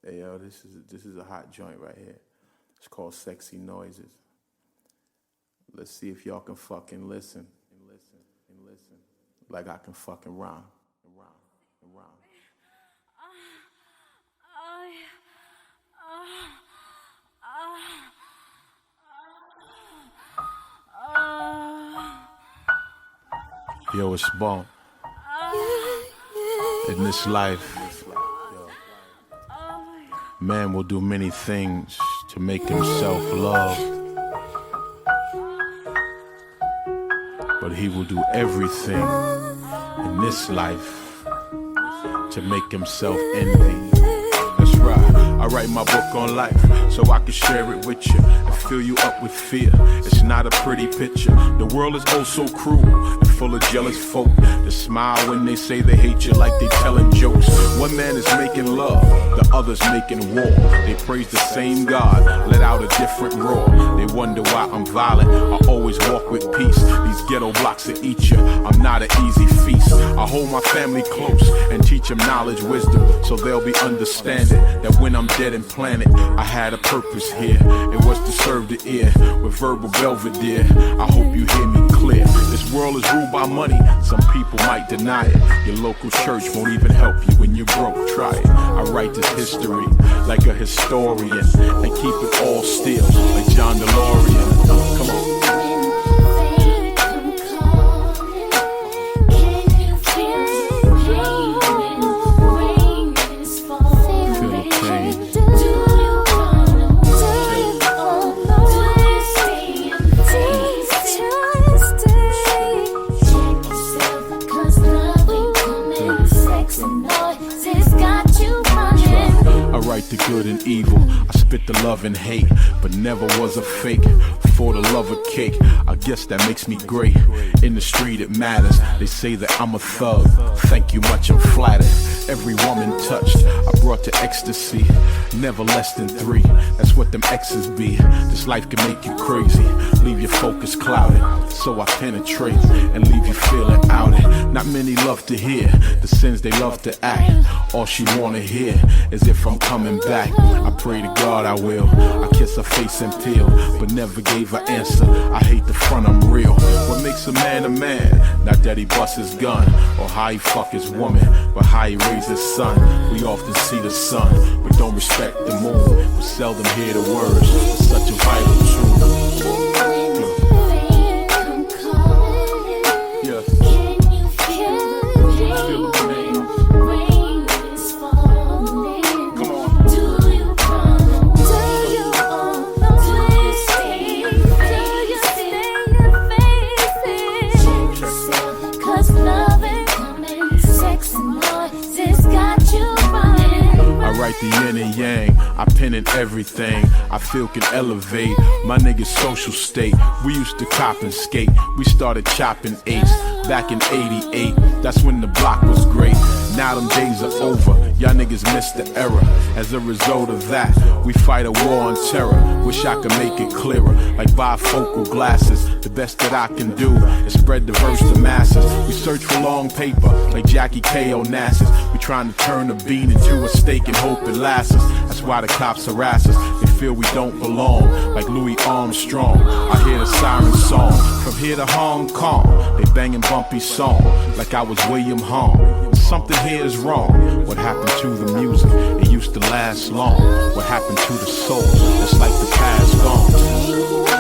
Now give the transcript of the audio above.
Hey yo, this is a hot joint right here. It's called Sexy Noises. Let's see if y'all can fucking listen like I can fucking rhyme and rhyme and rhyme. Yo, it's Bump. In this life, man will do many things to make himself loved, but he will do everything in this life to make himself envy. That's right, I write my book on life so I can share it with you and fill you up with fear. It's not a pretty picture. The world is oh so cruel and full of jealous folk that smile when they say they hate you like they telling jokes. One man is making love, the other's making war. They praise the same God, let out a different roar. They wonder why I'm violent, I always walk with peace. These ghetto blocks that eat you, I'm not an easy feast. I hold my family close and teach them knowledge, wisdom, so they'll be understanding that when I'm dead and planted, I had a purpose here. It was to serve the ear with verbal belvedere. I hope you hear me clear. This world is ruled by money, some people might deny it. Your local church won't even help you when you're broke, try it. I write this history like a historian and keep it all still like John DeLorean. Come on. The good and evil, I spit the love and hate, but never was a fake for the love of cake. I guess that makes me great. In the street it matters. They say that I'm a thug. Thank you much, I'm flattered. Every woman touched, I brought to ecstasy. Never less than 3. That's what them exes be. This life can make you crazy, leave your focus clouded. So I penetrate and leave you feeling outed. Not many love to hear the sins they love to act. All she wanna hear is if I'm coming back. I pray to God I will. I kiss her face and peel, but never gave her answer. I hate the front, I'm real. What makes a man? Not that he busts his gun or how he fuck his woman, but how he raise his son. We often see the sun, but don't respect the moon. We seldom hear the words. It's such a vital truth. The yin and yang, I pen in everything I feel can elevate my niggas' social state. We used to cop and skate, we started chopping eights back in '88. That's when the block was great. Now them days are over, y'all niggas missed the era. As a result of that, we fight a war on terror. Wish I could make it clearer, like bifocal glasses. The best that I can do is spread the verse to masses. We search for long paper, like Jackie K. Onassis. We trying to turn a bean into a steak and hope it lasts us. That's why the cops harass us. They feel we don't belong, like Louis Armstrong. I hear the siren song from here to Hong Kong. They banging Bumpy song like I was William Hong. Something here is wrong. What happened to the music? It used to last long. What happened to the soul? It's like the past gone.